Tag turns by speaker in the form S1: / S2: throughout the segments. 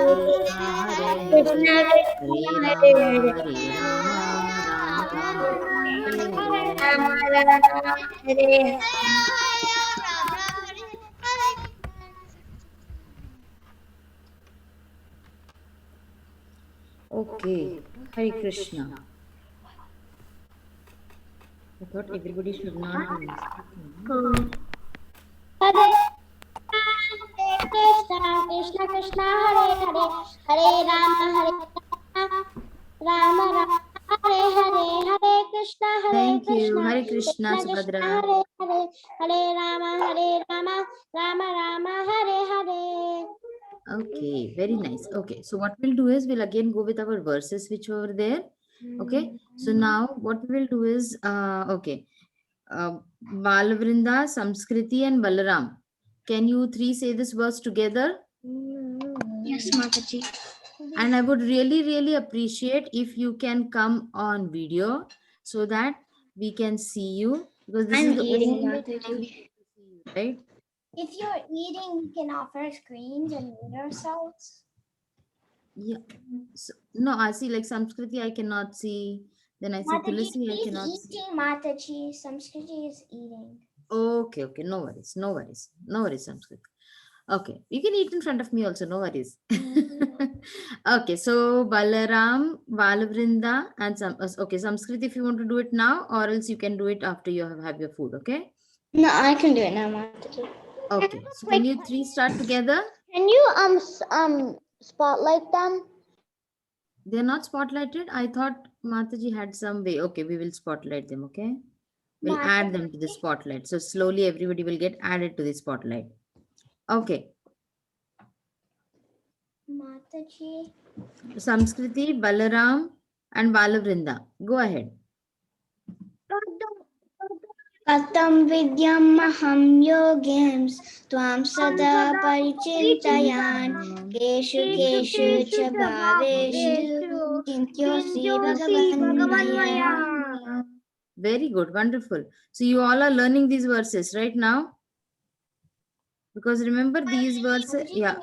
S1: Krishna Hare Hare
S2: Krishna
S1: Hare
S2: Krishna
S1: Rama
S2: Hare Hare
S1: Hare Rama Rama Rama Hare Hare.
S2: Rama Rama Hare
S1: Okay, Hare Krishna. I thought everybody should not be speaking.
S2: Hare Krishna Krishna Krishna Hare Hare Hare Rama Rama Rama Hare Hare Hare
S1: Thank you.
S2: Krishna
S1: Hare Krishna,
S2: Krishna Krishna
S1: Subhadra.
S2: Hare Rama Rama Rama Hare Hare.
S1: Okay, very nice. Okay, so what we'll do is we'll again go with our verses which were there. Okay, so now what we will do is, Balavrinda, Samskriti, and Balaram. Can you three say this verse together?
S2: Yes, Mataji.
S1: And I would really, really appreciate if you can come on video so that we can see you, because this
S2: I'm
S1: is the
S2: eating,
S1: only time
S2: Mataji.
S1: we get to see you, right?
S2: If you're eating, we can offer screens and mute ourselves.
S1: Yeah. So, no, I see like Samskriti, I cannot see. Then I see
S2: Mataji
S1: Tulasi, I
S2: is
S1: cannot see.
S2: eating, Mataji. Samskriti is eating.
S1: Okay, okay, no worries, no worries, no worries, Samskriti. Okay, you can eat in front of me also, no worries. Okay, so Balaram, Balavrinda, and okay, Samskriti, if you want to do it now, or else you can do it after you have your food, okay?
S2: No, I can do it now, Mataji.
S1: Okay, so can you three start together?
S2: Can you spotlight them?
S1: They're not spotlighted. I thought Mataji had some way. Okay, we will spotlight them, okay? We'll add them to the spotlight. So slowly everybody will get added to the spotlight. Okay.
S2: Mataji.
S1: Samskriti, Balaram, and Balavrinda. Go ahead.
S2: कथं विद्यमहं योगिंस् त्वां सदा परिचिन्तयान् केषु केषु च भावेषु चिन्त्योऽसि भगवन्मया.
S1: Very good, wonderful. So you all are learning these verses right now? Because remember these verses, yeah.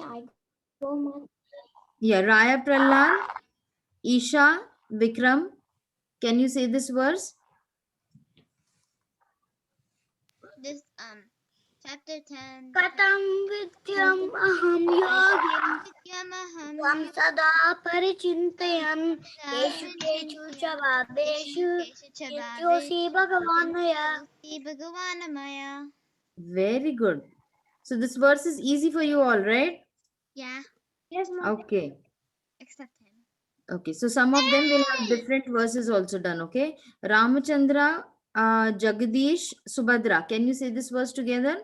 S1: Yeah, Raya Prahlad, Isha, Vikram. Can you say this verse?
S3: This chapter 10.
S2: कथं विद्यमहं योगिंस् त्वां सदा परिचिन्तयन् केषु केषु च भावेषु चिन्त्योऽसि भगवान्मया.
S3: Bhagavanamaya.
S1: Very good. So this verse is easy for you all, right?
S3: Yeah,
S2: Yes,
S1: Okay.
S3: except him.
S1: Okay, so some of them will have different verses also done, okay? Ramachandra, Jagdish, Subhadra. Can you say this verse together?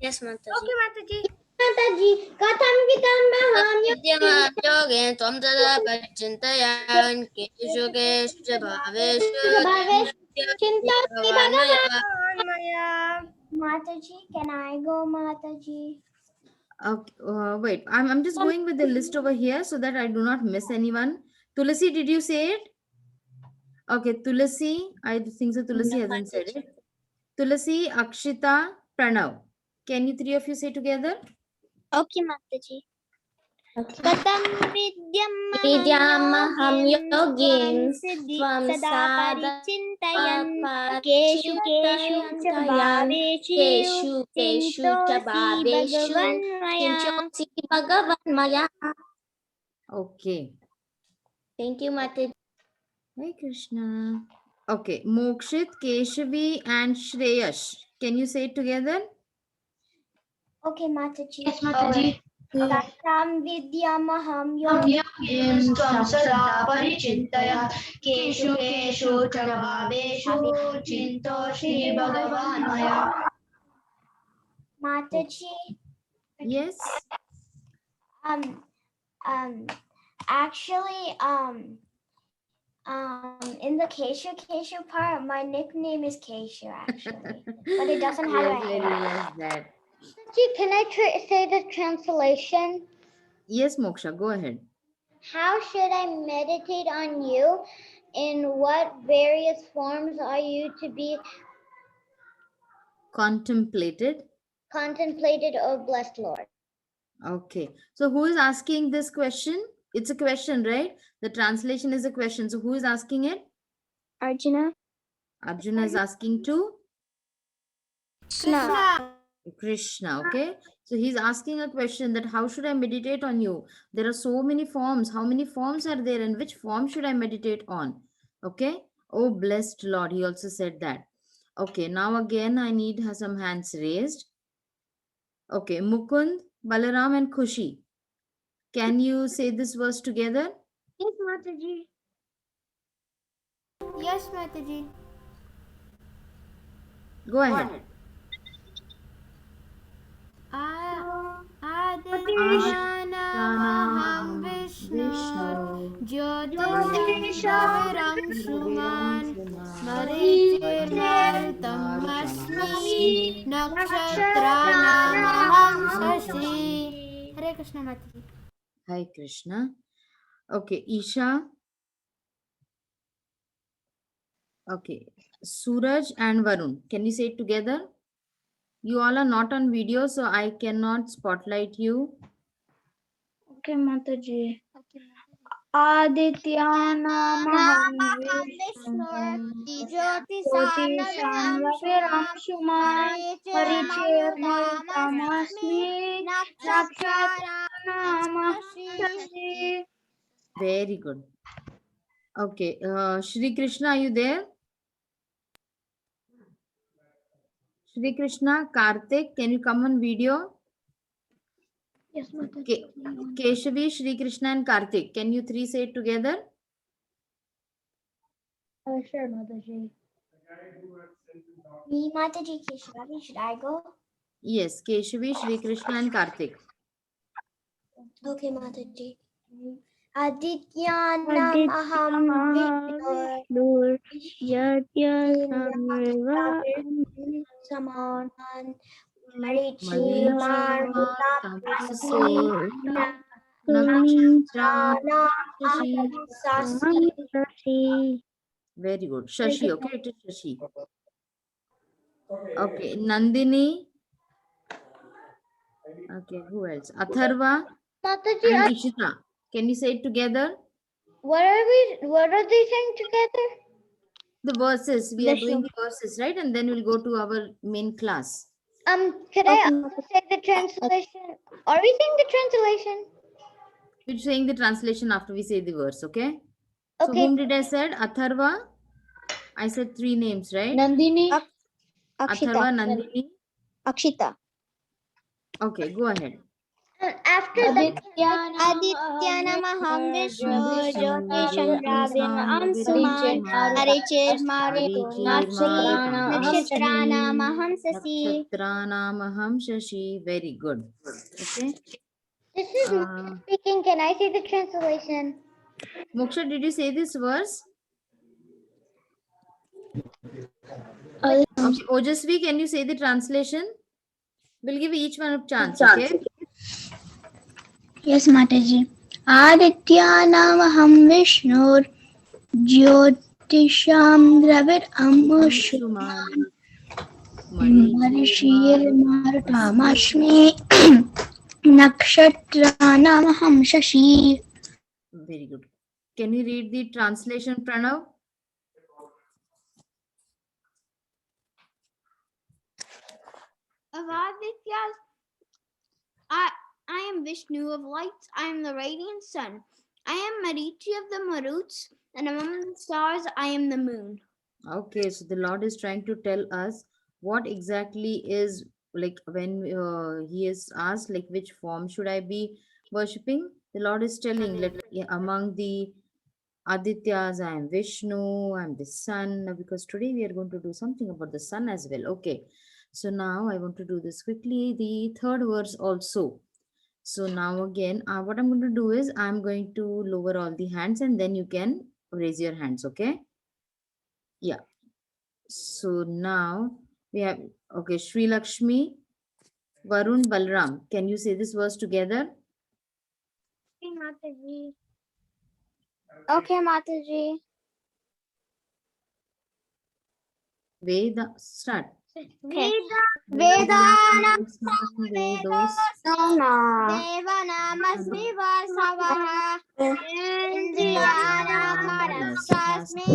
S2: Yes, Mataji. Okay, Mataji. Mataji, katham vidyamaham
S4: योगेन त्वं सदा परिचिन्तयान् केषु केषु च भावेषु
S2: चिन्तोऽस्मि
S4: भगवान्मया.
S2: भगवान्मया. Mataji, can I go, Mataji?
S1: Okay, wait, I'm just going with the list over here so that I do not miss anyone. Tulasi, did you say it? Okay, Tulasi, I think so. Tulasi hasn't said it. Tulasi, Akshita, Pranav. Can you three of you say together?
S2: Okay, Mataji. Katham vidyamaham yogin tvam sada parichintayan keshu keshu cha bhaveshu
S4: चिन्त्योऽसि भगवन्मया.
S1: Okay.
S4: Thank you, Mataji.
S1: Hi, Krishna. Okay, Mokshit, Keshavi, and Shreyash. Can you say it together?
S2: Okay, Mataji. Yes, Mataji. Katham vidyamaham yogin
S5: त्वं सदा परिचिन्तय केषु केषु च भावेषु चिन्तोषि भगवान्मया.
S2: Mataji.
S1: Yes.
S2: Actually, in the Keshu part, my nickname is Keshu, actually, but it doesn't have
S1: Yes,
S2: a
S1: I
S2: hair.
S1: realized that.
S2: Can I say the translation?
S1: Yes, Moksha, go ahead.
S2: How should I meditate on you? In what various forms are you to be
S1: Contemplated.
S2: contemplated, O blessed Lord?
S1: Okay. So who is asking this question? It's a question, right? The translation is a question. So who is asking it?
S2: Arjuna.
S1: Arjuna is asking to
S2: Krishna.
S1: Krishna. Okay. So he's asking a question that how should I meditate on you? There are so many forms. How many forms are there and which form should I meditate on? Okay. Oh, blessed Lord. He also said that. Okay. Now again, I need some hands raised. Okay. Mukund, Balaram, and Khushi. Can you say this verse together?
S2: Yes, Mataji.
S5: Yes, Mataji.
S1: Go ahead.
S5: आदित्यानामहं Vishnu ज्योतिषामरंशुमान् मरीचिर्मरुतमस्मि नक्षत्राणामहं Shashi हरे कृष्ण माताजी
S1: Hi, Krishna. Okay. Isha. Okay. Suraj and Varun. Can you say it together? You all are not on video, so I cannot spotlight you.
S2: Okay, Mataji. Adityanamaham Vishnu Jyotisam Raviramshuman Marichirmarutamasmi Nakshatranamaham Shashi.
S1: Very good. Okay. Shri Krishna, are you there? Shri Krishna, Karthik, can you come on video?
S2: Yes, Mataji.
S1: Keshavi, Shri Krishna, and Karthik. Can you three say it together?
S2: Sure, Mataji.
S4: Me, Mataji, Keshavi, should I go?
S1: Yes. Keshavi, Shri Krishna, and Karthik.
S4: Okay, Mataji. Adityanam aham Vishnu Samanan Marichirmarutamasi Sasi.
S1: Very good. Shashi, okay, it is Shashi. Okay, Nandini. Okay, who else? Atharva
S2: Mataji,
S1: and Ishita. Can you say it together?
S2: what are they saying together?
S1: The verses. We are doing the verses, right? And then we'll go to our main class.
S2: Can I say the translation? Are we saying the translation?
S1: We're saying the translation after we say the verse, okay? So
S2: Okay.
S1: whom did I said? Atharva. I said three names, right?
S2: Nandini.
S1: Atharva, Nandini.
S2: Akshita.
S1: Okay, go ahead.
S2: After Adityanamaham Vishnu Jyotisham Ravinam Suman Nakshatranamaham Sasi.
S1: Nakshatranamaham Shashi. Very good. Okay.
S2: This is speaking. Can I see the translation?
S1: Moksha, did you say this verse?
S2: Okay.
S1: Ojasvi, can you say the translation? We'll give each one a chance, okay?
S2: Yes, Mataji. Adityanamaham Vishnu Jyotisham Dravidamushuman Marishirmarutamashmi Nakshatranamaham Shashi.
S1: Very good. Can you read the translation, Pranav?
S5: Of Aditya's, I am Vishnu of lights. I am the radiant sun. I am Marichi of the Maruts, and among the stars, I am the moon.
S1: Okay, so the Lord is trying to tell us what exactly is like when he is asked like which form should I be worshipping. The Lord is telling among the Adityas I am Vishnu, I am the sun. Now, because today we are going to do something about the sun as well. Okay, so now I want to do this quickly. The third verse also. So now again, what I'm going to do is I'm going to lower all the hands and then you can raise your hands. Okay. Yeah. So now we have, okay, Sri Lakshmi, Varun, Balram. Can you say this verse together?
S2: Okay, Mataji.
S1: Veda, start.
S2: Vedanam
S1: Vedos.
S2: Devanamasmi Vasavaha Indriyanam Manasasmi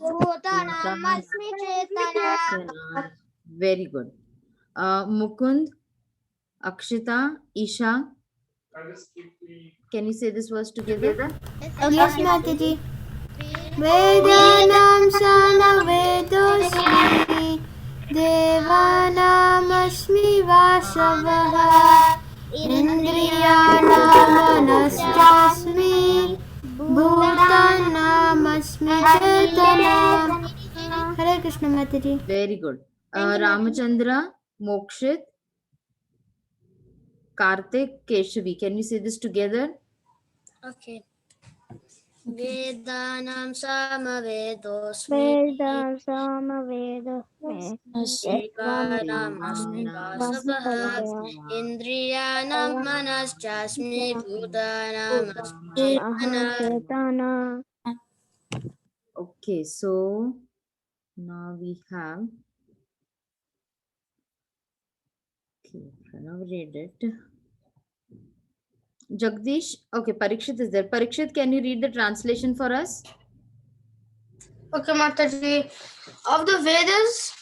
S2: Bhutanamasmi Chetana.
S1: Very good. Mukund, Akshita, Isha. Can you say this verse together?
S2: Yes, Mataji.
S5: Vedanam Sanavedosmi Devanamasmi Vasavaha Indriyanamanastasmi Bhutanamasmi Chetanam. Hare Krishna Mataji.
S1: Very good. Ramachandra, Mokshit, Karthik, Keshavi. Can you say this together?
S2: Okay. Vedanam Samavedosmi
S4: Vedam Samavedosmi
S2: Devanam Asmi Vasavaha Indriyanam Manaschasmi Bhutanam Asmi
S4: Chetana.
S1: Okay, so now we have. Okay, Pranav read it. Jagdish, okay, Parikshit is there. Parikshit, can you read the translation for us?
S2: Okay, Mataji. Of the Vedas,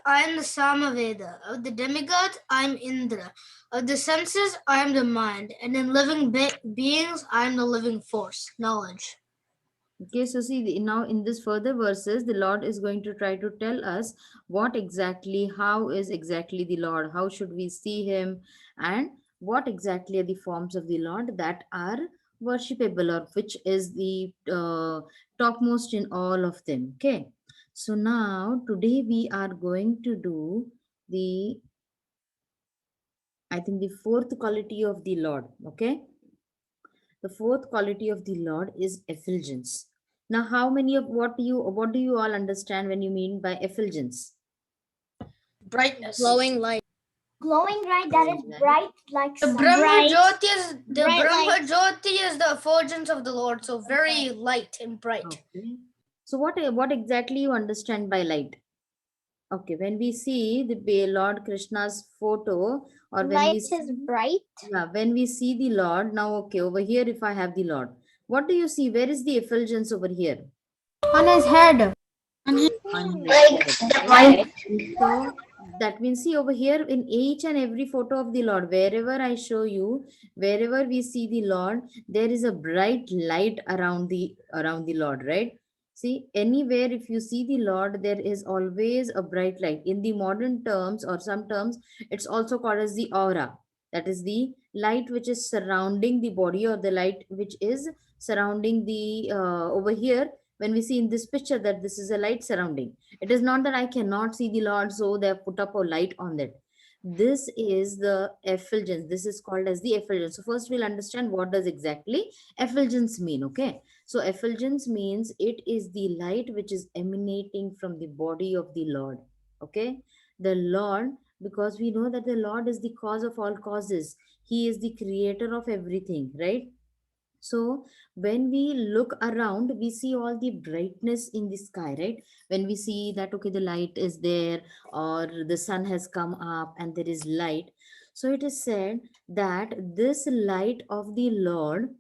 S2: I am the Samaveda. Of the demigods, I am Indra. Of the senses, I am the mind. And in living beings, I am the living force, knowledge.
S1: Okay, so see, now in this further verses, the Lord is going to try to tell us what exactly, how is exactly the Lord, how should we see him, and what exactly are the forms of the Lord that are worshipable, or which is the topmost in all of them. Okay, so now today we are going to do the, I think, the fourth quality of the Lord. Okay, the fourth quality of the Lord is effulgence. Now, how many of what do you all understand when you mean by effulgence?
S2: Brightness. Glowing light.
S4: Glowing light that is bright like
S2: The Brahma Jyoti is the effulgence of the Lord, so very light and bright.
S1: Okay. So what exactly you understand by light? Okay, when we see the Lord Krishna's photo, or when
S4: light
S1: we
S4: is bright.
S1: yeah, when we see the Lord, now okay, over here if I have the Lord, what do you see? Where is the effulgence over here?
S5: On his head.
S1: On his head, okay? So that means, see over here in each and every photo of the Lord, wherever I show you, wherever we see the Lord, there is a bright light around the Lord, right? See, anywhere if you see the Lord, there is always a bright light. In the modern terms, or some terms, it's also called as the aura. That is the light which is surrounding the body, or the light which is surrounding the over here. When we see in this picture that this is a light surrounding, it is not that I cannot see the Lord, so they have put up a light on that. This is the effulgence. This is called as the effulgence. So first we'll understand what does exactly effulgence mean. Okay. So effulgence means it is the light which is emanating from the body of the Lord. Okay. The Lord, because we know that the Lord is the cause of all causes. He is the creator of everything, right? So when we look around, we see all the brightness in the sky, right? When we see that, okay, the light is there, or the sun has come up and there is light. So it is said that this light of the Lord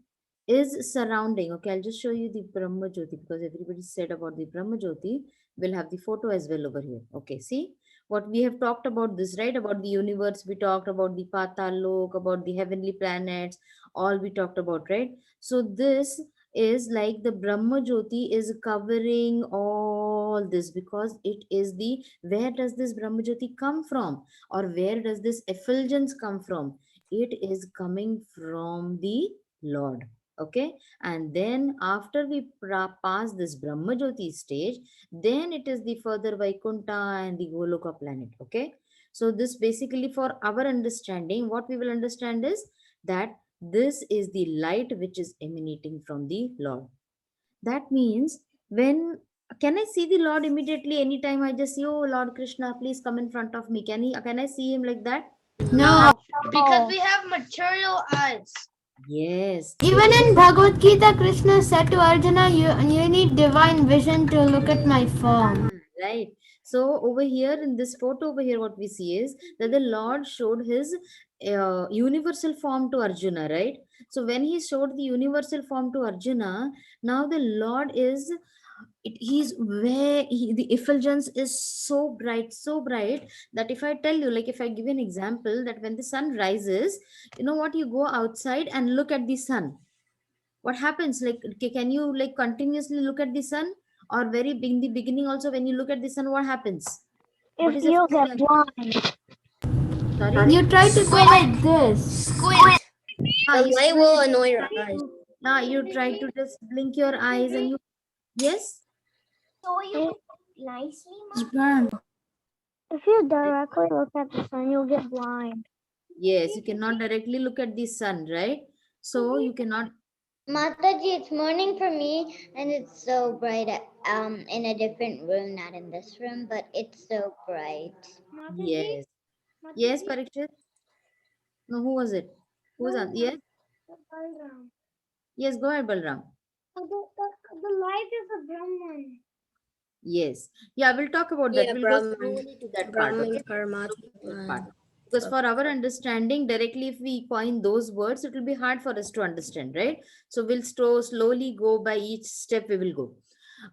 S1: is surrounding. Okay, I'll just show you the Brahma Jyoti, because everybody said about the Brahma Jyoti. We'll have the photo as well over here. Okay, see what we have talked about this, right? About the universe, we talked about the Patal Lok, about the heavenly planets, all we talked about, right? So this is like the Brahma Jyoti is covering all this, because it is the, where does this Brahma Jyoti come from, or where does this effulgence come from? It is coming from the Lord. Okay, and then after we pass this Brahma Jyoti stage, then it is the further Vaikuntha and the Goloka planet. Okay, so this basically, for our understanding, what we will understand is that this is the light which is emanating from the Lord. That means, when can I see the Lord immediately? Anytime I just say, oh Lord Krishna, please come in front of me. Can I see him like that?
S5: No.
S2: Because we have material eyes.
S1: Yes.
S2: Even in Bhagavad Gita, Krishna said to Arjuna, you need divine vision to look at my form.
S1: Right. So over here in this photo over here, what we see is that the Lord showed his universal form to Arjuna, right? So when he showed the universal form to Arjuna, now the Lord is he's where the effulgence is so bright that if I tell you, like if I give you an example, that when the sun rises, you know what, you go outside and look at the sun, what happens, like can you like continuously look at the sun, or very in the beginning also when you look at the sun, what happens? What
S4: If
S1: is the
S4: you
S1: first
S4: get
S1: reaction?
S4: blind,
S1: Sorry.
S2: You try to go like this. Squint.
S1: Ah,
S6: The
S1: you
S6: light will annoy your eyes.
S1: you try to just blink your eyes and you, yes.
S4: so you nicely.
S2: Sperm.
S4: If you directly look at the sun, you'll get blind.
S1: Yes, you cannot directly look at the sun, right? So you cannot.
S3: Mataji, it's morning for me, and it's so bright. In a different room, not in this room, but it's so bright.
S1: Yes. Yes, Parikshit. No, who was it? Who was on? Yes. Yes, go ahead, Balram.
S5: The light is a Brahman.
S1: Yes. Yeah, we'll talk about that.
S6: Yeah,
S1: We'll go
S6: Brahman.
S1: slowly to that part.
S6: Brahman
S1: Okay. That part.
S6: Paramatman.
S1: Because for our understanding, directly if we coin those words, it will be hard for us to understand, right? So we'll slowly go by each step we will go.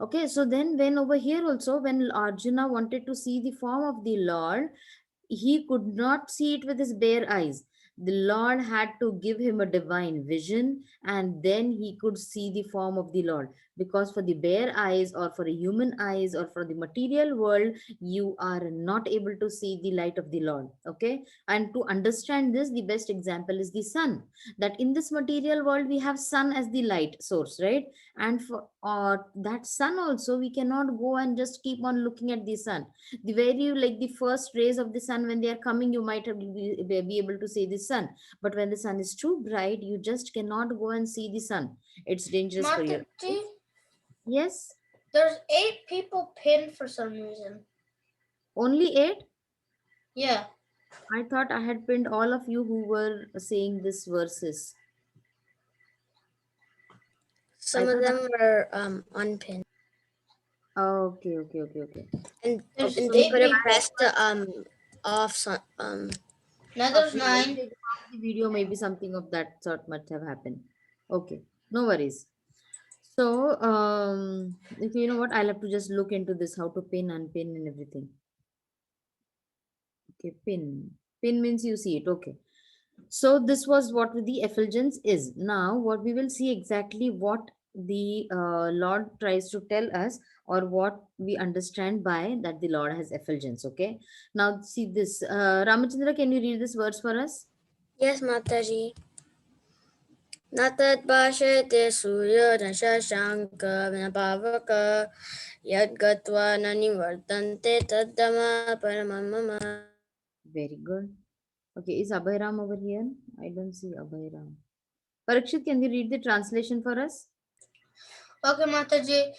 S1: Okay, so then when over here also, when Arjuna wanted to see the form of the Lord, he could not see it with his bare eyes. The Lord had to give him a divine vision, and then he could see the form of the Lord. Because for the bare eyes, or for a human eyes, or for the material world, you are not able to see the light of the Lord. Okay, and to understand this, the best example is the sun. That in this material world, we have sun as the light source, right? And for that sun also, we cannot go and just keep on looking at the sun. The very like the first rays of the sun when they are coming, you might have be able to see the sun, but when the sun is too bright, you just cannot go and see the sun. It's dangerous for you.
S2: Mataji,
S1: Yes.
S2: there's 8 people pinned for some reason.
S1: Only 8?
S2: Yeah.
S1: I thought I had pinned all of you who were saying this verses.
S6: Some of them were unpinned.
S1: Okay.
S6: And
S2: There's
S6: they
S2: 8
S6: could have
S2: people.
S6: pressed the off
S2: Now there's
S1: Okay,
S2: 9.
S1: maybe the video, maybe something of that sort must have happened. Okay, no worries. So, if you know what, I'll have to just look into this, how to pin, unpin, and everything. Okay, pin. Pin means you see it. Okay. So this was what the effulgence is. Now, what we will see exactly what the Lord tries to tell us, or what we understand by that the Lord has effulgence. Okay. Now, see this. Ramachandra, can you read this verse for us?
S6: Yes, Mataji. Natad bhashete surya shashanka vinapavaka yadgatva nanivartante taddama paramamama.
S1: Very good. Okay, is Abhayram over here? I don't see Abhayram. Parikshit, can you read the translation for us?
S2: Okay, Mataji.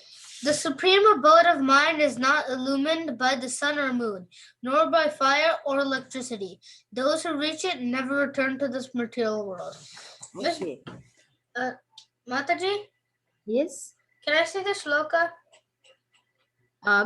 S2: The supreme abode of mind is not illumined by the sun or moon, nor by fire or electricity. Those who reach it never return to this material world.
S1: Okay.
S2: Mataji,
S1: Yes.
S2: can I see the shloka?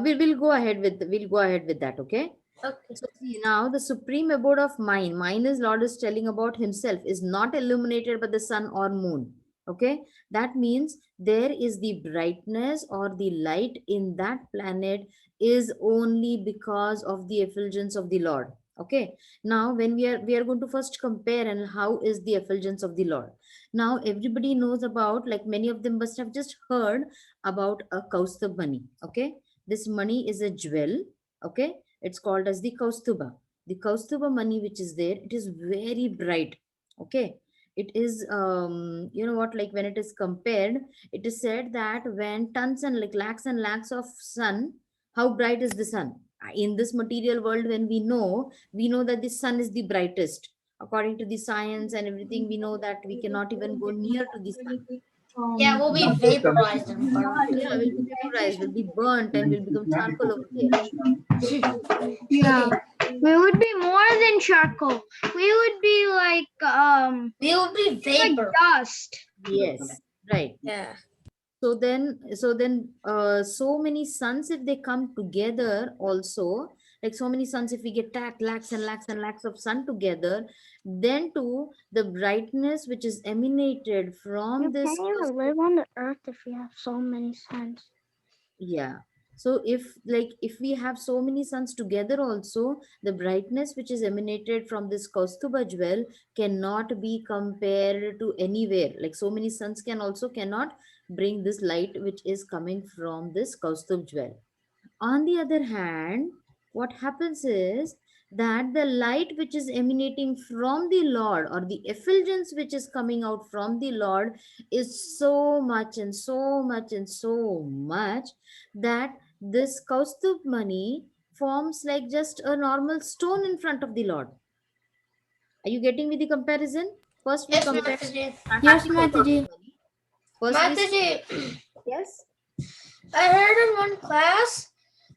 S1: We'll go ahead with that. Okay.
S2: Okay.
S1: So see, now the supreme abode of mind is Lord is telling about himself, is not illuminated by the sun or moon. Okay, that means there is the brightness or the light in that planet is only because of the effulgence of the Lord. Okay, now when we are going to first compare and how is the effulgence of the Lord. Now everybody knows about, like many of them must have just heard about a Kaustubh money. Okay, this money is a jewel. Okay, it's called as the Kaustuba. The Kaustuba money which is there, it is very bright. Okay. It is, you know what, like when it is compared, it is said that when tons and lakhs of sun, how bright is the sun? In this material world, when we know that the sun is the brightest. According to the science and everything, we know that we cannot even go near to the sun.
S2: Yeah, we'll be vaporized in
S1: Yeah, we'll be vaporized, we'll be burnt, and we'll become charcoal over there.
S2: Yeah.
S5: We would be more than charcoal. We would be like
S2: We would be vapor.
S5: dust.
S1: Yes, right.
S6: Yeah.
S1: So so many suns, if they come together also, like so many suns, if we get lakhs and lakhs and lakhs of sun together, then too the brightness which is emanated from
S4: You
S1: this.
S4: can't even live on the earth if you have so many suns.
S1: Yeah. So if we have so many suns together also, the brightness which is emanated from this Kaustuba jewel cannot be compared to anywhere. Like so many suns cannot bring this light which is coming from this Kaustubh jewel. On the other hand, what happens is that the light which is emanating from the Lord, or the effulgence which is coming out from the Lord, is so much and so much and so much that this Kaustubh mani forms like just a normal stone in front of the Lord. Are you getting me the comparison? First we
S2: Yes,
S1: compare.
S2: Mataji.
S5: Yes,
S1: Kaustubh
S5: Mataji.
S1: mani. First we
S2: Mataji,
S1: yes.
S2: I heard in one class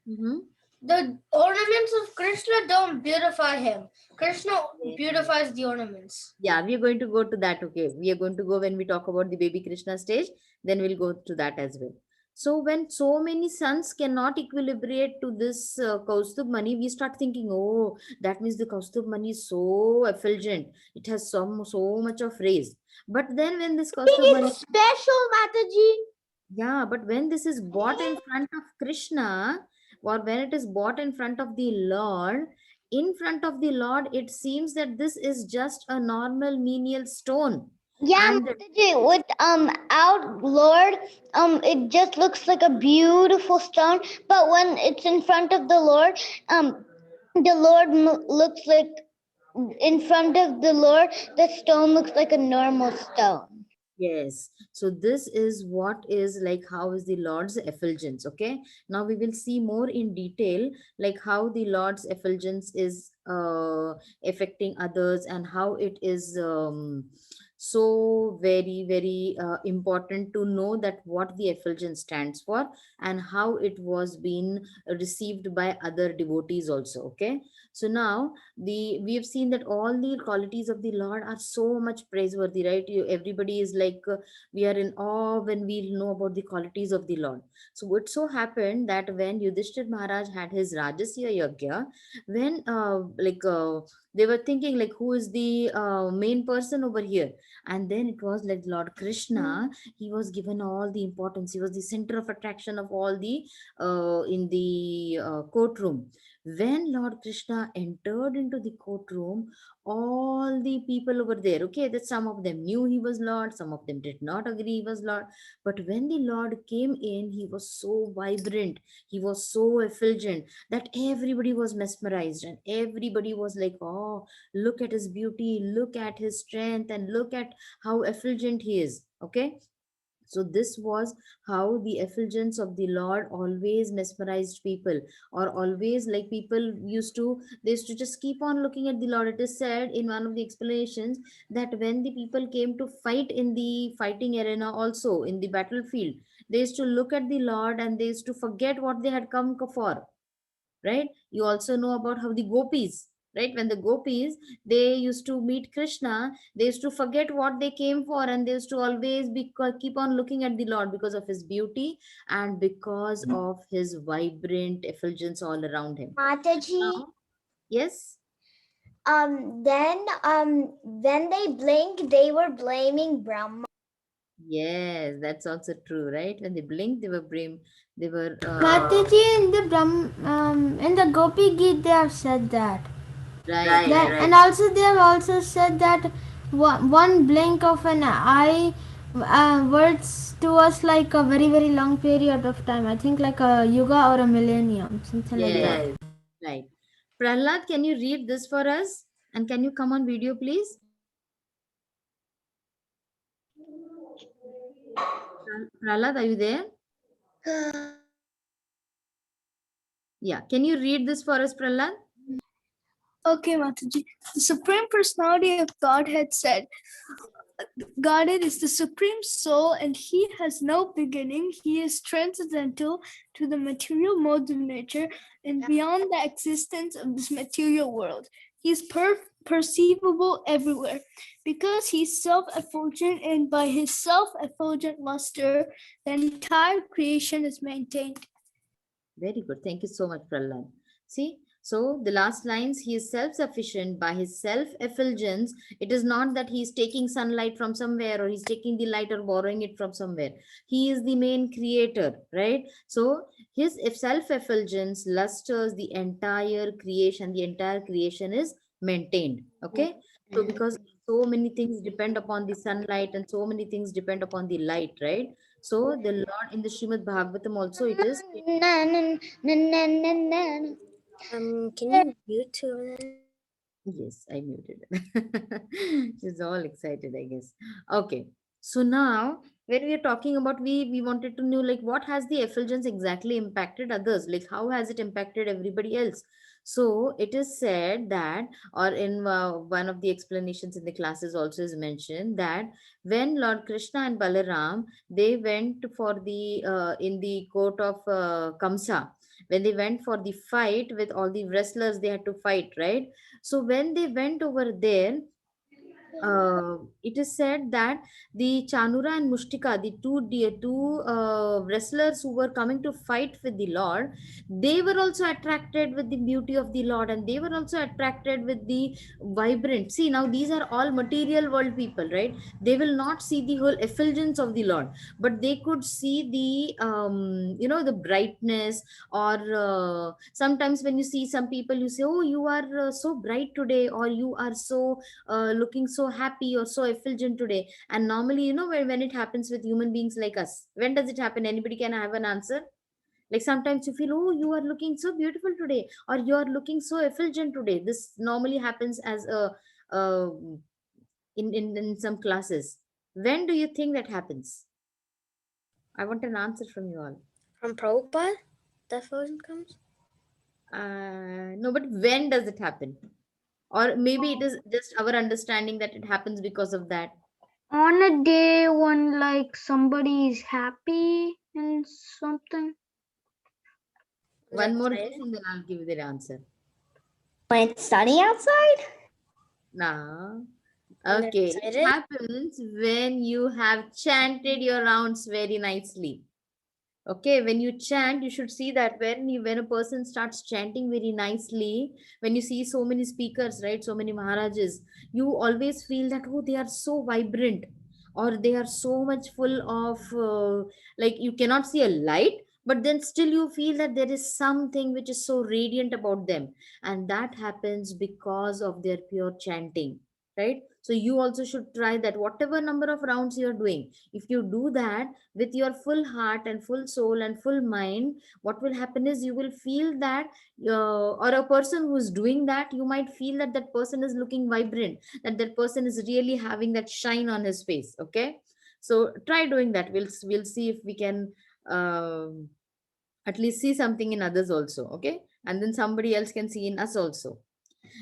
S1: Mm-hmm.
S2: the ornaments of Krishna don't beautify him. Krishna beautifies the ornaments.
S1: Yeah, we are going to go to that. Okay, we are going to go when we talk about the baby Krishna stage, then we'll go to that as well. So when so many suns cannot equilibrate to this Kaustubh mani, we start thinking, oh, that means the Kaustubh mani is so effulgent. It has so much of rays. But then when this Kaustubh mani,
S5: Special, Mataji.
S1: yeah, but when this is bought in front of Krishna, or when it is bought in front of the Lord, in front of the Lord, it seems that this is just a normal menial stone.
S3: Yeah,
S1: And
S3: Mataji, with out Lord, it just looks like a beautiful stone. But when it's in front of the Lord looks like in front of the Lord, the stone looks like a normal stone.
S1: yes, so this is what is like how is the Lord's effulgence. Okay, now we will see more in detail, like how the Lord's effulgence is affecting others, and how it is so very important to know that what the effulgence stands for, and how it was being received by other devotees also. Okay, so now we have seen that all the qualities of the Lord are so much praiseworthy, right? Everybody is like we are in awe when we know about the qualities of the Lord. So it so happened that when Yudhishthir Maharaj had his Rajasya Yagya, when they were thinking like who is the main person over here, and then it was like Lord Krishna. He was given all the importance. He was the center of attraction of all the in the courtroom. When Lord Krishna entered into the courtroom, all the people over there, okay, that some of them knew he was Lord, some of them did not agree he was Lord. But when the Lord came in, he was so vibrant, he was so effulgent that everybody was mesmerized, and everybody was like, oh, look at his beauty, look at his strength, and look at how effulgent he is. Okay, so this was how the effulgence of the Lord always mesmerized people, or always like people they used to just keep on looking at the Lord. It is said in one of the explanations that when the people came to fight in the fighting arena, also in the battlefield, they used to look at the Lord and they used to forget what they had come for, right? You also know about how the gopis, right, when the gopis, they used to meet Krishna, they used to forget what they came for, and they used to always keep on looking at the Lord because of his beauty and because of his vibrant effulgence all around him.
S3: Mataji,
S1: Now, yes,
S3: then when they blinked, they were blaming Brahma.
S1: yes, that's also true, right? When they blinked, they were
S5: Mataji, in the Gopi Geet, they have said that.
S1: right,
S5: And also they have also said that one blink of an eye works to us like a very long period of time. I think like a yuga or a millennium, something like that.
S1: yes, right. Prahlad, can you read this for us? And can you come on video, please? Prahlad, are you there? Yeah. Can you read this for us, Prahlad?
S7: Okay, Mataji. The Supreme Personality of Godhead said, Godhead is the Supreme Soul and He has no beginning. He is transcendental to the material modes of nature and beyond the existence of this material world. He is perceivable everywhere because He's self-effulgent, and by His self-effulgent luster, the entire creation is maintained.
S1: Very good. Thank you so much, Prahlad. See, so the last lines, he is self-sufficient by his self-effulgence. It is not that he is taking sunlight from somewhere or he's taking the light or borrowing it from somewhere. He is the main creator, right? So his self-effulgence lusters the entire creation. The entire creation is maintained. Okay. So because so many things depend upon the sunlight and so many things depend upon the light, right? So the Lord in the Srimad Bhagavatam also it is.
S6: Can you mute her?
S1: Yes, I muted it. She's all excited, I guess. Okay. So now when we are talking about we wanted to know like what has the effulgence exactly impacted others? Like how has it impacted everybody else? So it is said that, or in one of the explanations in the classes also is mentioned that when Lord Krishna and Balaram they went for the in the court of Kamsa, when they went for the fight with all the wrestlers, they had to fight, right? So when they went over there, it is said that the Chanura and Mushtika, the two wrestlers who were coming to fight with the Lord, they were also attracted with the beauty of the Lord, and they were also attracted with the vibrant. See, now these are all material world people, right? They will not see the whole effulgence of the Lord, but they could see the the brightness. Or sometimes when you see some people, you say, "Oh, you are so bright today," or "You are so." Looking so happy or so effulgent today. And normally, when it happens with human beings like us, when does it happen? Anybody can have an answer? Like sometimes you feel, oh, you are looking so beautiful today, or you are looking so effulgent today. This normally happens as a uh, in some classes. When do you think that happens? I want an answer from you all.
S6: From Prabhupada, the phone comes?
S1: No, but when does it happen? Or maybe it is just our understanding that it happens because of that.
S4: On a day when like somebody is happy and something.
S1: One more
S6: Excited?
S1: guess and then I'll give you the answer.
S8: When it's sunny outside?
S1: Now,
S6: When they're
S1: okay, it
S6: excited?
S1: happens when you have chanted your rounds very nicely. Okay, when you chant, you should see that when a person starts chanting very nicely, when you see so many speakers, right, so many Maharajas, you always feel that, oh, they are so vibrant, or they are so much full of like you cannot see a light, but then still you feel that there is something which is so radiant about them, and that happens because of their pure chanting, right? So you also should try that whatever number of rounds you are doing, if you do that with your full heart and full soul and full mind, what will happen is you will feel that or a person who is doing that, you might feel that that person is looking vibrant, that that person is really having that shine on his face. Okay, so try doing that. We'll see if we can um, at least see something in others also. Okay, and then somebody else can see in us also.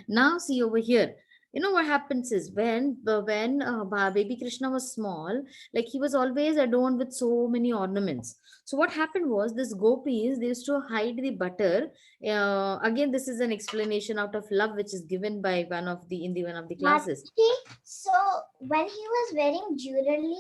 S1: Now see over here, what happens is when baby Krishna was small, like he was always adorned with so many ornaments. So what happened was this gopis, they used to hide the butter. Again, this is an explanation out of love which is given by one of the classes.
S3: So when he was wearing jewelry,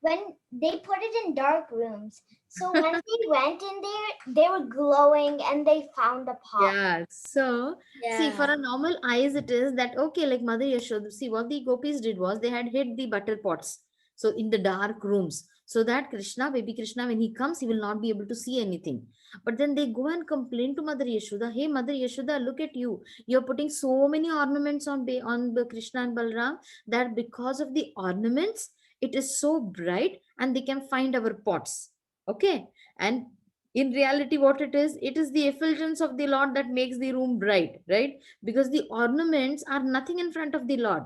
S3: when they put it in dark rooms, so when they went in there, they were glowing and they found the pot.
S1: Yeah. So see, for
S6: Yeah.
S1: a normal eyes, it is that okay, like Mother Yashoda. See, what the gopis did was they had hid the butter pots. So in the dark rooms, so that Krishna, baby Krishna, when he comes, he will not be able to see anything. But then they go and complain to Mother Yashoda. Hey, Mother Yashoda, look at you. You're putting so many ornaments on the Krishna and Balram that because of the ornaments, it is so bright and they can find our pots. Okay, and in reality what it is the effulgence of the Lord that makes the room bright, right? Because the ornaments are nothing in front of the Lord.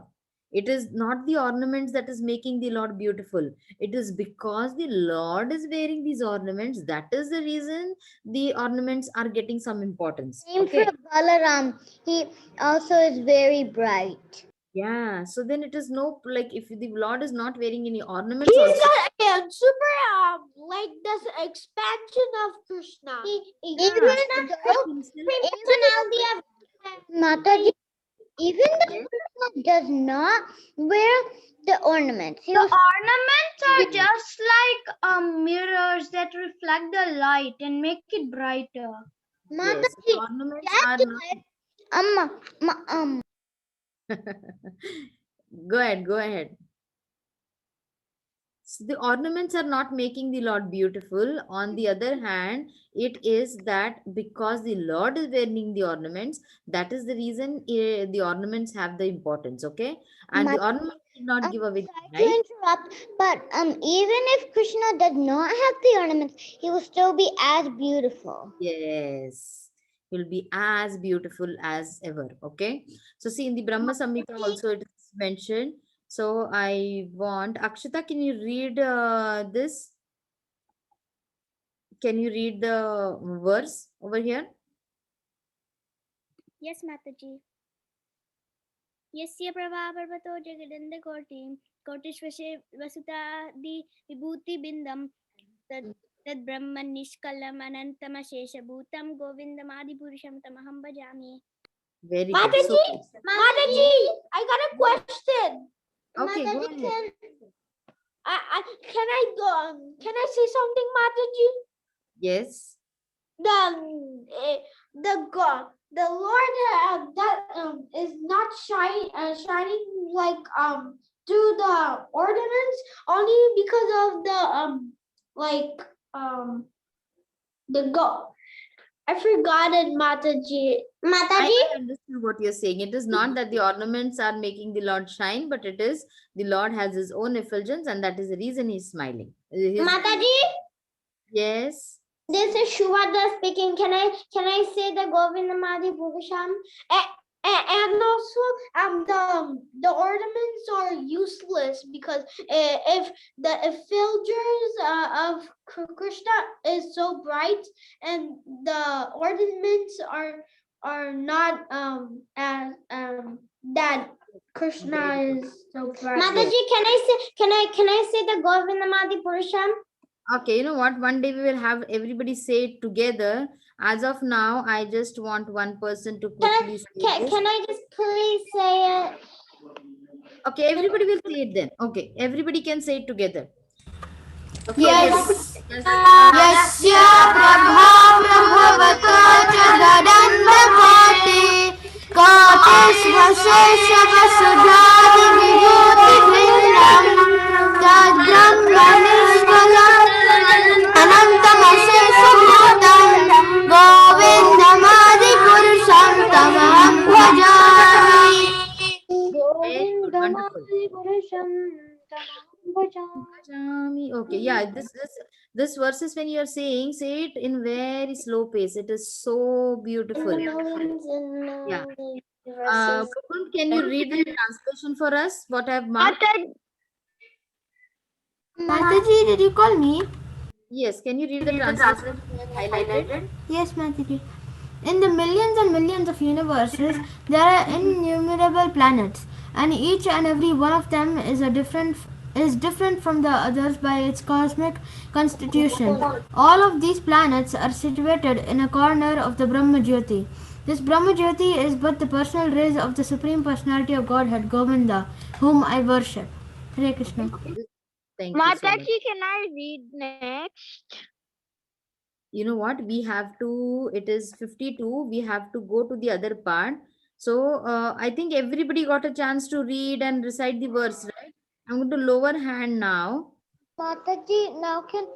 S1: It is not the ornaments that is making the Lord beautiful. It is because the Lord is wearing these ornaments. That is the reason the ornaments are getting some importance.
S3: Same
S1: Okay.
S3: for Balaram. He also is very bright.
S1: Yeah. So then it is no, like, if the Lord is not wearing any ornaments also.
S5: super like this expansion of Krishna.
S1: Yeah,
S3: Even
S1: so
S3: though,
S1: God himself-
S3: Mataji, even though
S1: Yes.
S3: Krishna does not wear the ornaments, he
S4: The
S3: was
S4: ornaments are just like mirrors that reflect the light and make it brighter.
S1: Yes, the
S3: Mataji,
S1: ornaments
S3: that
S1: are not.
S3: like Amma,
S1: Go ahead, go ahead. So the ornaments are not making the Lord beautiful. On the other hand, it is that because the Lord is wearing the ornaments, that is the reason the ornaments have the importance. Okay, and the ornaments did not give away the
S3: sorry to
S1: light.
S3: interrupt, but even if Krishna does not have the ornaments, he will still be as beautiful.
S1: Yes, will be as beautiful as ever. Okay, so see in the Brahma Samhita also it is mentioned. So I want Akshita, can you read this? Can you read the verse over here?
S5: Yes, Mataji. Yasya prabha parvato jagadanda kotishvashe vasutadi vibhuti bindam tad brahman nishkalam anantamashesha bhutam govindamadi purusham tamaham bhajami.
S1: Very good. So,
S5: Mataji, I got a question.
S1: okay, go ahead.
S5: Can I say something, Mataji?
S1: Yes.
S5: The Lord is not shining like through the ornaments only because of the go. I forgot it, Mataji.
S1: I understand what you're saying. It is not that the ornaments are making the Lord shine, but it is the Lord has his own effulgence, and that is the reason he's smiling.
S3: Mataji,
S1: Yes.
S3: this is Shuvada speaking. Can I say the Govindamadi Purusham?
S5: And also the ornaments are useless because if the effulgence of Krishna is so bright and the ornaments are not as that Krishna is so bright.
S3: Mataji, can I say the Govindamadi Purusham?
S1: Okay, you know what? One day we will have everybody say it together. As of now, I just want one person to quickly say this.
S3: Can I just please say it?
S1: Okay, everybody will say it then. Okay, everybody can say it together. Okay,
S7: Yes.
S1: everybody.
S7: यस्य Prabha प्रभवतो जगदन्धकोटि कोटिस्वशेषवसुधादिविभूतिभिन्नं तद्ब्रह्मनिष्कलम् अनन्तमशेषभूतं गोविन्दमादिपुरुषं तमहं भजामि.
S1: Very good, wonderful. Bhajami. Okay, yeah, this verse is when you are saying, say it in very slow pace. It is so beautiful. Yeah. Mukund, can you read the translation for us? What I have marked?
S7: Mataji, did you call me?
S1: Yes, can you read the translation I have highlighted?
S7: Yes, Mataji. In the millions and millions of universes, there are innumerable planets, and each and every one of them is different from the others by its cosmic constitution. All of these planets are situated in a corner of the Brahma Jyoti. This Brahma Jyoti is but the personal rays of the Supreme Personality of Godhead, Govinda, whom I worship. Hare Krishna.
S1: Thank you so much.
S4: can I read next?
S1: You know what? We have to, it is 52. We have to go to the other part. So I think everybody got a chance to read and recite the verse, right? I'm going to lower hand now.
S3: Mataji, now can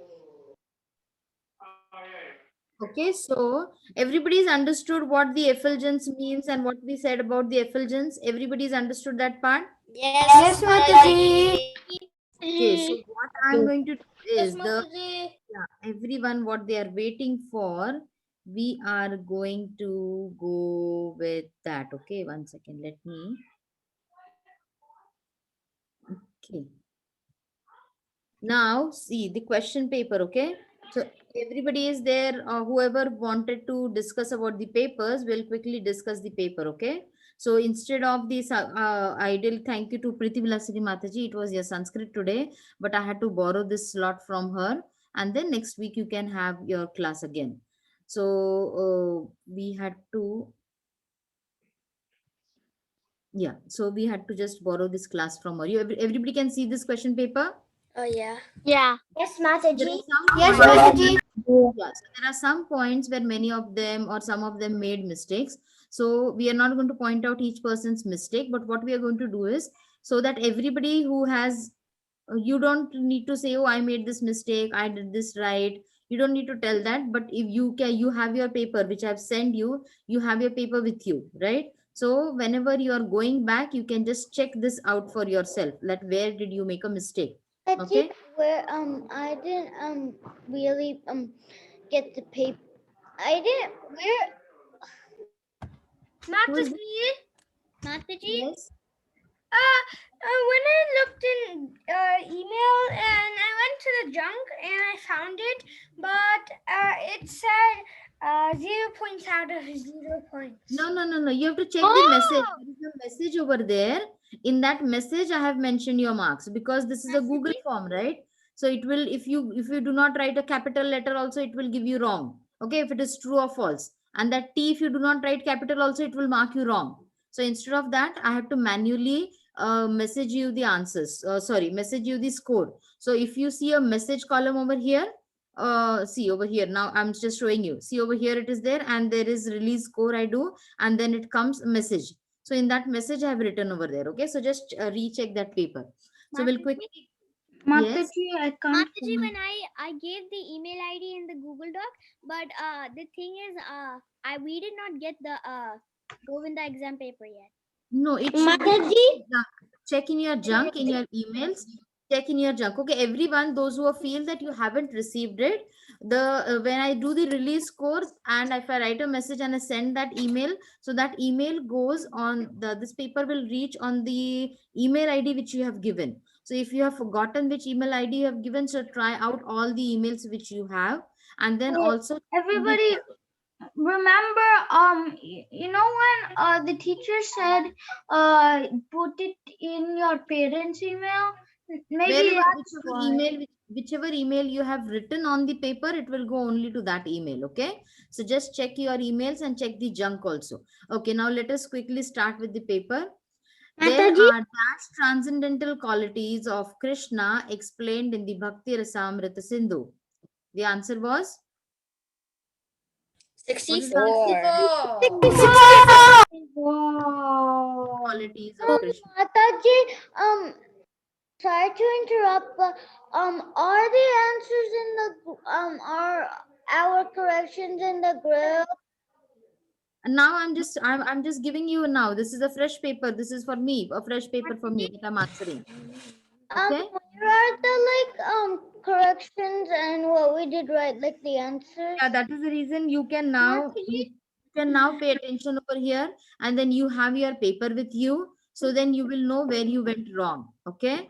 S1: Okay, so everybody's understood what the effulgence means and what we said about the effulgence. Everybody's understood that part.
S7: Yes, Mataji.
S1: Okay, so what I'm going to do is everyone what they are waiting for, we are going to go with that. Okay, one second, let me. Okay. Now see the question paper, okay? So everybody is there, whoever wanted to discuss about the papers, will quickly discuss the paper, okay? So instead of this ideal thank you to Priti Vilasini Mataji, it was your Sanskrit today, but I had to borrow this slot from her, and then next week you can have your class again. So we had to, yeah, so we had to just borrow this class from her. Everybody can see this question paper?
S6: Oh yeah.
S5: Yeah.
S8: Yes,
S1: There are
S8: Mataji.
S1: some
S2: Yes,
S1: points-
S2: Mataji.
S1: Yeah, so there are some points where many of them or some of them made mistakes. So we are not going to point out each person's mistake, but what we are going to do is, so that everybody who has, you don't need to say, oh, I made this mistake, I did this right. You don't need to tell that. But if you can, you have your paper, which I've sent you, you have your paper with you, right? So whenever you are going back, you can just check this out for yourself, that where did you make a mistake. Okay.
S3: Where I didn't really get the paper. I didn't where
S1: Who is
S5: Mataji,
S1: Yes.
S5: when I looked in email and I went to the junk and I found it, but it said 0 points out of 0 points.
S1: No. You have to check the message. There is a message over there. In that message, I have mentioned your marks, because this is a Google form, right? So it will, if you do not write a capital letter also, it will give you wrong. Okay, if it is true or false. And that T, if you do not write capital also, it will mark you wrong. So instead of that, I have to manually message you the answers. Message you the score. So if you see a message column over here, see over here, now I'm just showing you, see over here, it is there, and there is release score I do, and then it comes message. So in that message I have written over there. Okay, so just recheck that paper. So we'll quickly, yes,
S4: I can't.
S5: Mataji, when I gave the email ID in the Google Doc, but the thing is, we did not get the Govinda exam paper yet.
S1: no, it should be junk. Check in your junk, in your emails, check in your junk. Okay, everyone, those who feel that you haven't received it, the when I do the release course, and if I write a message and I send that email, so that email goes on this paper will reach on the email ID which you have given. So if you have forgotten which email ID you have given, so try out all the emails which you have, and then also
S4: Everybody, remember, you know when the teacher said, put it in your parents' email. Maybe
S1: whichever email you have written on the paper, it will go only to that email. Okay, so just check your emails and check the junk also. Okay, now let us quickly start with the paper. There are dash transcendental qualities of Krishna explained in the Bhakti Rasamrita Sindhu. The answer was
S6: 64.
S1: qualities of Krishna.
S3: Mataji, sorry to interrupt, but are the answers in the are our corrections in the group?
S1: And now I'm just giving you now. This is a fresh paper. This is for me, a fresh paper for me that I'm answering. Okay.
S3: Where are the corrections and what we did right, like the answers?
S1: Yeah, that is the reason you can now pay attention over here, and then you have your paper with you, so then you will know where you went wrong. Okay.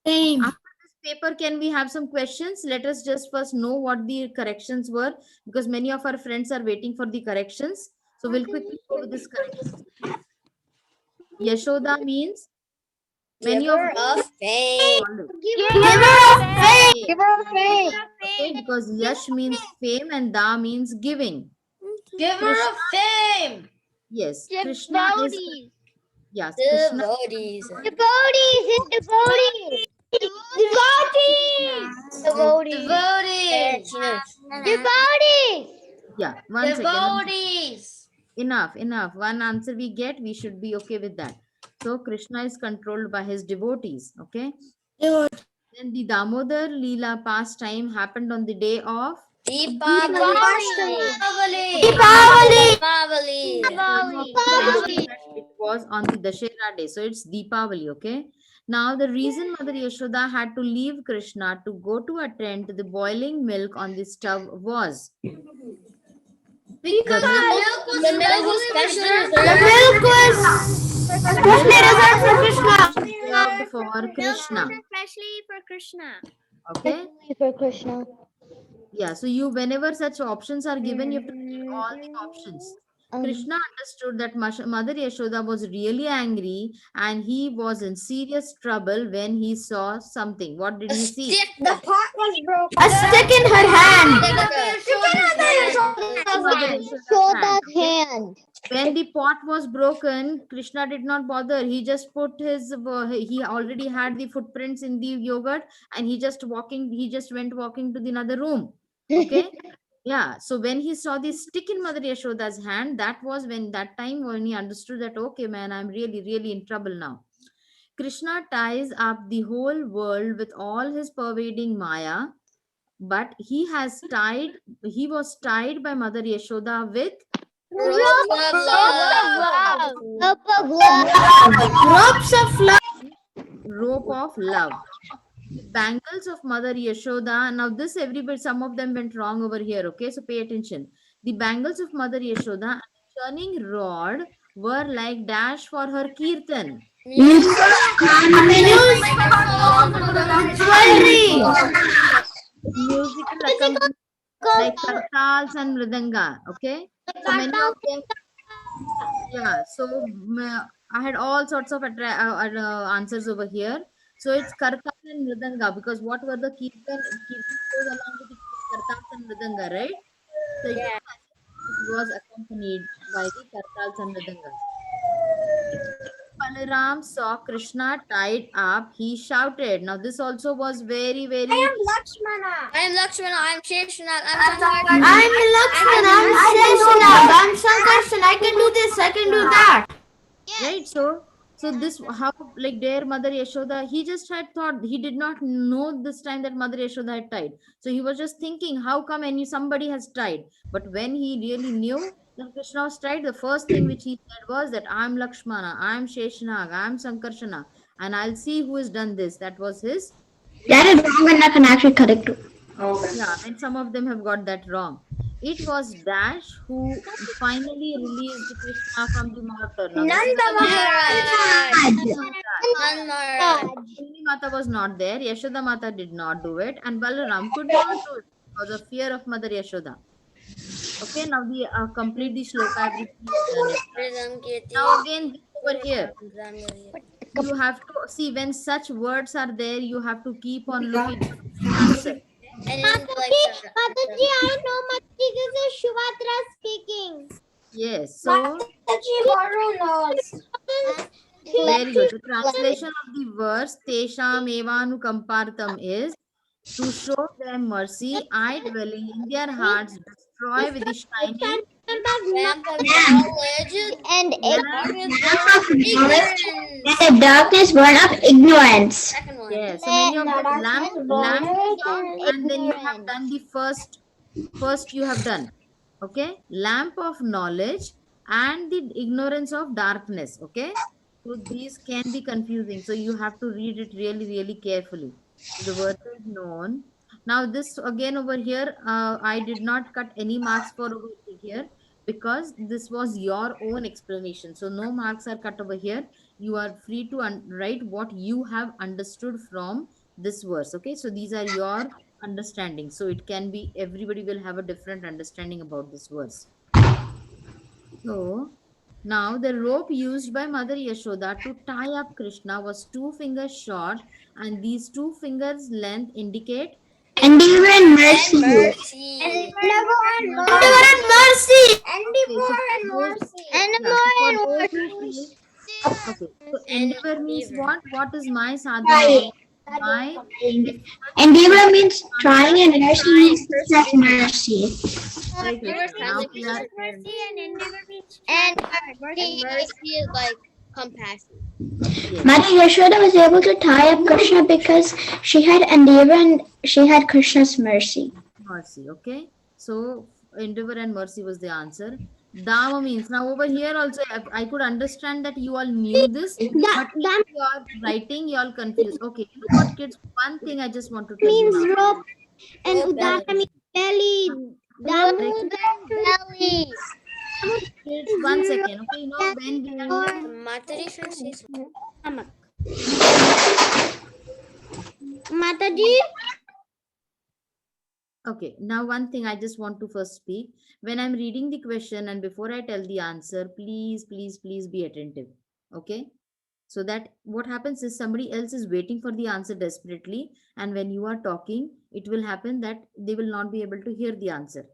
S7: Same.
S1: After this paper, can we have some questions? Let us just first know what the corrections were, because many of our friends are waiting for the corrections. So we'll quickly go with this correction. Yashoda means many
S6: Giver
S1: of
S6: of fame.
S1: Okay, because Yash means fame and Da means giving.
S2: Giver of fame.
S1: Yes, Krishna is,
S5: Devotees.
S1: yes, Krishna.
S6: Devotees.
S2: Devotees.
S1: Yeah, one second.
S2: Devotees.
S1: Enough. One answer we get, we should be okay with that. So Krishna is controlled by his devotees. Okay. Then the Damodar Leela pastime happened on the day of
S6: Deepavali.
S1: It was on the Dashera day. So it's Deepavali. Okay. Now the reason Mother Yashoda had to leave Krishna to go to attend to the boiling milk on the stove was
S2: Because
S6: The milk was specially
S2: The milk was
S1: served for Krishna.
S5: Especially for Krishna.
S1: Okay.
S3: For Krishna.
S1: Yeah. So you, whenever such options are given, you have to read all the options. Krishna understood that Mother Yashoda was really angry and he was in serious trouble when he saw something. What did he see?
S6: The pot was broken.
S2: A stick in her hand.
S1: Mother Yashoda's
S3: Yashoda's
S1: hand.
S3: hand.
S1: When the pot was broken, Krishna did not bother. He just put his, he already had the footprints in the yogurt and he just went walking to the another room. Okay. Yeah. So when he saw the stick in Mother Yashoda's hand, that time when he understood that, okay, man, I'm really, really in trouble now. Krishna ties up the whole world with all his pervading Maya, but he was tied by Mother Yashoda with
S6: Rope of love.
S3: Rope of love.
S2: Ropes of love.
S1: rope of love. Bangles of Mother Yashoda. Now this everybody, some of them went wrong over here. Okay, so pay attention. The bangles of Mother Yashoda and the churning rod were like dash for her kirtan. Musical accompaniment like kartals and mridanga. Okay, so many of them. Yeah, so I had all sorts of answers over here. So it's kartal and mridanga because what were the kirtan goes along with the kartals and mridanga, right? So yeah, it was accompanied by the kartals and mridangas. Balaram saw Krishna tied up, he shouted. Now this also was very, very.
S6: Lakshmana. I'm Lakshmana. I'm Sheshanag. I'm
S2: I'm Lakshmana. I'm Sheshanag. I'm Sankarshan. I can do this. I can do that.
S1: Right. So this how like their Mother Yashoda, he just had thought, he did not know this time that Mother Yashoda had tied. So he was just thinking, how come somebody has tied? But when he really knew that Krishna was tied, the first thing which he said was that I'm Lakshmana, I'm Sheshanag, I'm Sankarshana, and I'll see who has done this. That was his.
S8: That is wrong and I can actually correct it.
S1: Yeah, and some of them have got that wrong. It was Dash who finally released Krishna from the mortar. Now, Kali Mata was not there. Yashoda Mata did not do it, and Balaram could not do it because of fear of Mother Yashoda. Okay, now the complete the shloka. Now again over here, you have to see when such words are there. You have to keep on looking for the answer.
S5: Mataji, I know Mataji, this is Shubhatra speaking.
S1: Yes, so very good. The translation of the verse Tesham Evanukampartam is to show them mercy, I dwelling in their hearts destroy with the shining
S6: lamp of knowledge
S3: And
S8: The darkness born of ignorance.
S6: Second one.
S1: Yes, so many of the lamp, and then you have done the first you have done. Okay, lamp of knowledge and the ignorance of darkness. Okay, so these can be confusing. So you have to read it really, really carefully. So the word is known. Now this again over here, I did not cut any marks for over here because this was your own explanation. So no marks are cut over here. You are free to write what you have understood from this verse. Okay, so these are your understanding. So it can be everybody will have a different understanding about this verse. So now the rope used by Mother Yashoda to tie up Krishna was 2 fingers short, and these 2 fingers length indicate
S8: Endeavor and mercy.
S6: Mercy.
S1: Okay, so endeavor means what? What is my sadhana? My
S8: Endeavor means trying and mercy means such mercy.
S1: Very good. Now we are
S6: Mercy is like compassion.
S8: Mother Yashoda was able to tie up Krishna because she had endeavor and she had Krishna's mercy.
S1: mercy. Okay, so endeavor and mercy was the answer. Dama means, now over here also I could understand that you all knew this, but if you are writing, you all confused. Okay, you know what, kids? One thing I just want to tell you
S5: Means
S1: now.
S5: rope and Udana means belly.
S3: belly.
S1: Kids, 1 second. Okay, you know when we
S6: Mataji should say something.
S1: Okay, now one thing I just want to first speak. When I'm reading the question and before I tell the answer, please be attentive. Okay? So that what happens is somebody else is waiting for the answer desperately, and when you are talking, it will happen that they will not be able to hear the answer.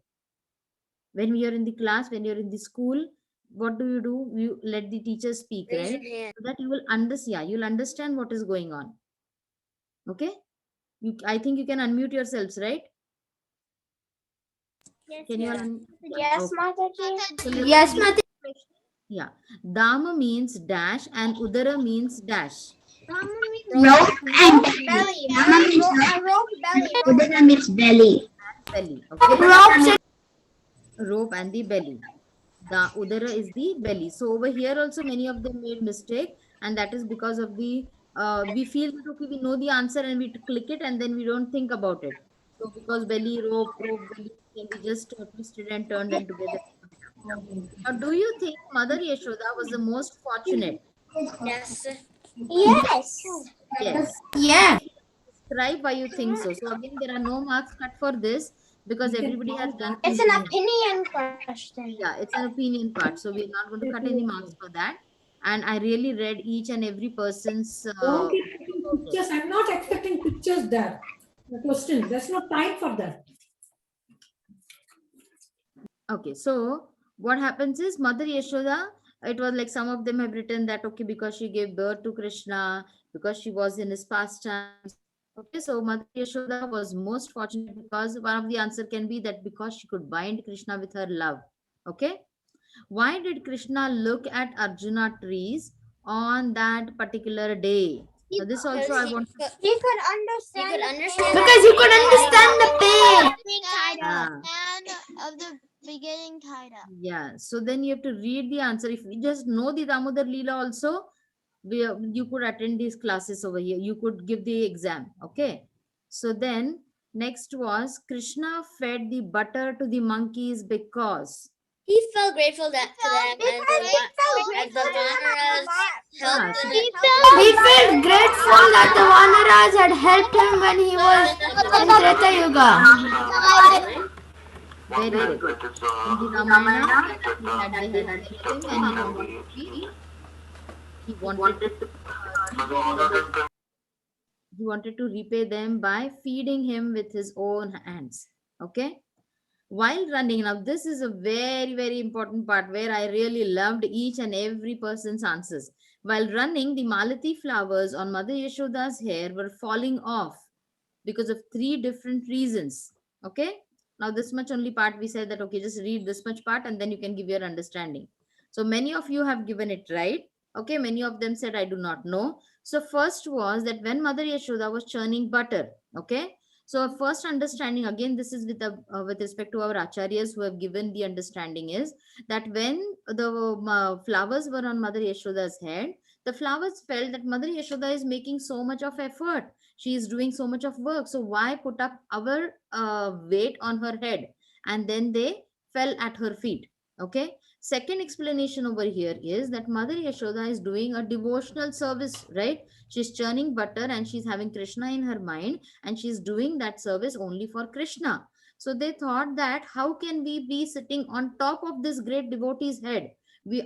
S1: When we are in the class, when you're in the school, what do? You let the teacher speak,
S6: Raise
S1: right?
S6: your hand.
S1: So that you will understand, yeah, you'll understand what is going on. Okay? I think you can unmute yourselves, right? Can you all
S5: Yes,
S1: okay.
S5: Mataji.
S1: So let's
S2: Yes,
S1: see.
S2: Mataji.
S1: Yeah. Dama means dash and Udara means dash.
S8: Rope and
S6: Belly.
S8: Dama means
S6: Rope belly.
S8: Udara means belly.
S1: Belly. Okay.
S2: Rope.
S1: Rope and the belly. The Udara is the belly. So over here also many of them made mistake, and that is because of the we feel that okay, we know the answer and we click it and then we don't think about it. So because belly, rope, belly can be just twisted and turned and together. Now, do you think Mother Yashoda was the most fortunate?
S6: Yes.
S5: Yes.
S1: Yes.
S2: Yeah.
S1: Describe why you think so. So again, there are no marks cut for this because everybody has done.
S5: It's an opinion question.
S1: Yeah, it's an opinion part. So we're not going to cut any marks for that. And I really read each and every person's.
S9: Don't keep taking pictures. I'm not expecting pictures there. The question. There's no time for that.
S1: Okay, so what happens is Mother Yashoda, it was like some of them have written that, okay, because she gave birth to Krishna, because she was in his pastimes. Okay, so Mother Yashoda was most fortunate because one of the answer can be that because she could bind Krishna with her love. Okay, why did Krishna look at Arjuna trees on that particular day? Now this also I want to.
S5: He could understand.
S2: Because you could understand the pain.
S1: Ah.
S5: Of the beginning tied up.
S1: Yeah, so then you have to read the answer. If you just know the Damodar Leela also, you could attend these classes over here. You could give the exam. Okay. So then next was Krishna fed the butter to the monkeys because.
S6: He felt grateful to them, and the Vanaras helped
S1: Ah,
S6: him.
S2: He felt grateful that the Vanaras had helped him when he was in Treta Yuga.
S1: very good. In the Ramayana, he had the help with him and he wanted to repay them by feeding him with his own hands. Okay. While running, now this is a very important part where I really loved each and every person's answers. While running, the malati flowers on Mother Yashoda's hair were falling off because of three different reasons. Okay, now this much only part we said that okay, just read this much part and then you can give your understanding. So many of you have given it right. Okay, many of them said I do not know. So first was that when Mother Yashoda was churning butter. Okay, so first understanding, again this is with respect to our acharyas who have given the understanding, is that when the flowers were on Mother Yashoda's head, the flowers felt that Mother Yashoda is making so much of effort, she is doing so much of work, so why put up our weight on her head, and then they fell at her feet. Okay, second explanation over here is that Mother Yashoda is doing a devotional service, right? She's churning butter and she's having Krishna in her mind and she's doing that service only for Krishna. So they thought that how can we be sitting on top of this great devotee's head?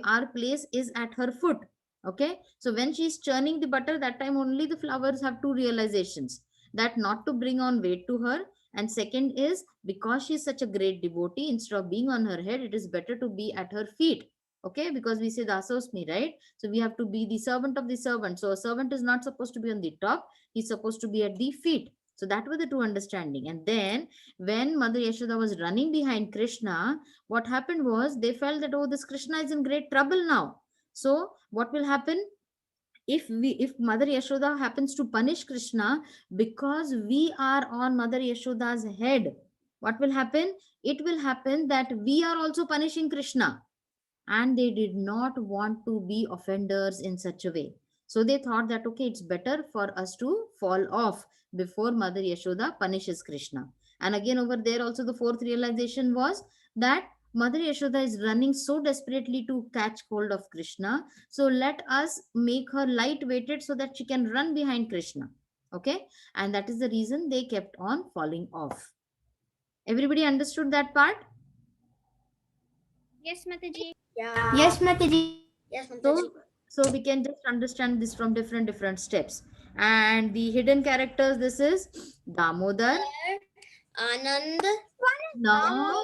S1: Our place is at her foot. Okay, so when she's churning the butter, that time only the flowers have two realizations, that not to bring on weight to her, and second is because she's such a great devotee, instead of being on her head, it is better to be at her feet. Okay, because we say dasosmi, right? So we have to be the servant of the servant. So a servant is not supposed to be on the top, he's supposed to be at the feet. So that was the true understanding. And then when Mother Yashoda was running behind Krishna, what happened was they felt that, oh, this Krishna is in great trouble now. So what will happen? If Mother Yashoda happens to punish Krishna because we are on Mother Yashoda's head, what will happen? It will happen that we are also punishing Krishna. And they did not want to be offenders in such a way. So they thought that okay, it's better for us to fall off before Mother Yashoda punishes Krishna. And again over there also the fourth realization was that Mother Yashoda is running so desperately to catch hold of Krishna. So let us make her light-weighted so that she can run behind Krishna. Okay. And that is the reason they kept on falling off. Everybody understood that part?
S5: Yes, Mataji.
S6: Yeah.
S3: Yes, Mataji.
S6: Yes, Mataji.
S1: So we can just understand this from different steps. And the hidden characters, this is Damodar.
S6: Anand.
S1: No.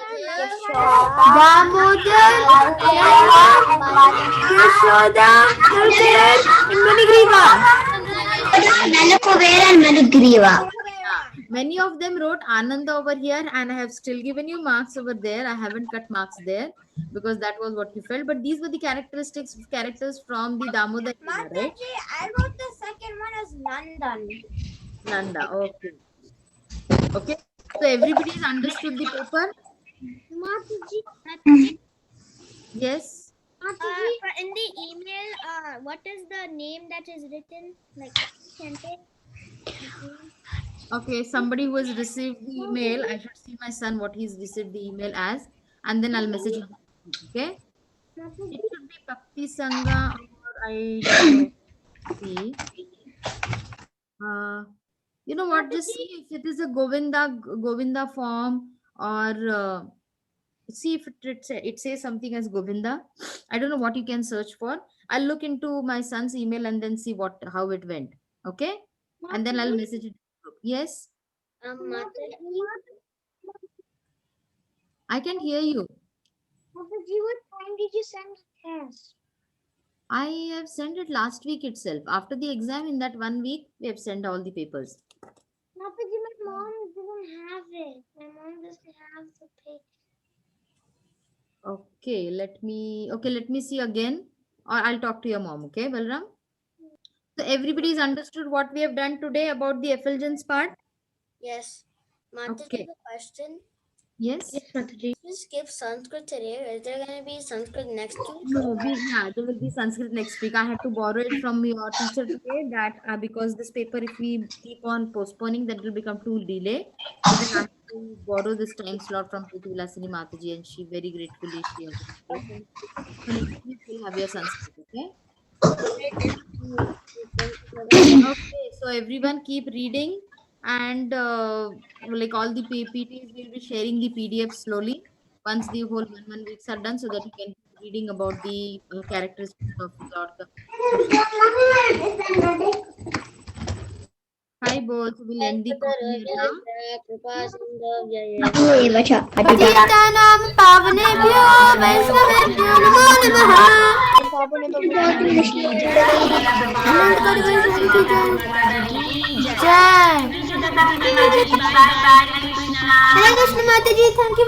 S8: Nalakuber and Manugriva.
S1: Many of them wrote Anand over here, and I have still given you marks over there. I haven't cut marks there because that was what you felt. But these were the characters from the Damodar, right?
S5: I wrote the second one as Nandan.
S1: Nanda. Okay. Okay. So everybody's understood the paper.
S5: Mataji.
S1: Yes.
S5: But in the email, what is the name that is written? Like, sentence?
S1: Okay. Somebody who has received the email, I should see my son what he's received the email as, and then I'll message him. Okay. It should be Bhakti Sangha, or I don't know. See. You know what? Just see if it is a Govinda form, or see if it says something as Govinda. I don't know what you can search for. I'll look into my son's email and then see how it went. Okay, and then I'll message it. Yes,
S6: Mataji.
S1: I can hear you.
S5: Mataji, what time did you send the test?
S1: I have sent it last week itself. After the exam, in that 1 week, we have sent all the papers.
S5: Mataji, my mom didn't have it. My mom doesn't have the page.
S1: Okay, let me see again, or I'll talk to your mom. Okay, Balram. So everybody's understood what we have done today about the effulgence part.
S6: Yes. Mataji,
S1: Okay.
S6: the question.
S1: Yes.
S6: We skip Sanskrit today. Is there going to be Sanskrit next week?
S1: No, there will be Sanskrit next week. I had to borrow it from your teacher today. That because this paper, if we keep on postponing, that will become too delay. So then I have to borrow this time slot from Prithvilasini Mataji, and she very gratefully she has it. So next week we'll have your Sanskrit. Okay. Okay. So everyone keep reading, and like all the PPTs, we'll be sharing the PDF slowly once the whole 1 weeks are done, so that you can keep reading about the characteristics of Lord. Hi, both. We'll end the call here now.
S3: Hare Krishna Mataji, thank you.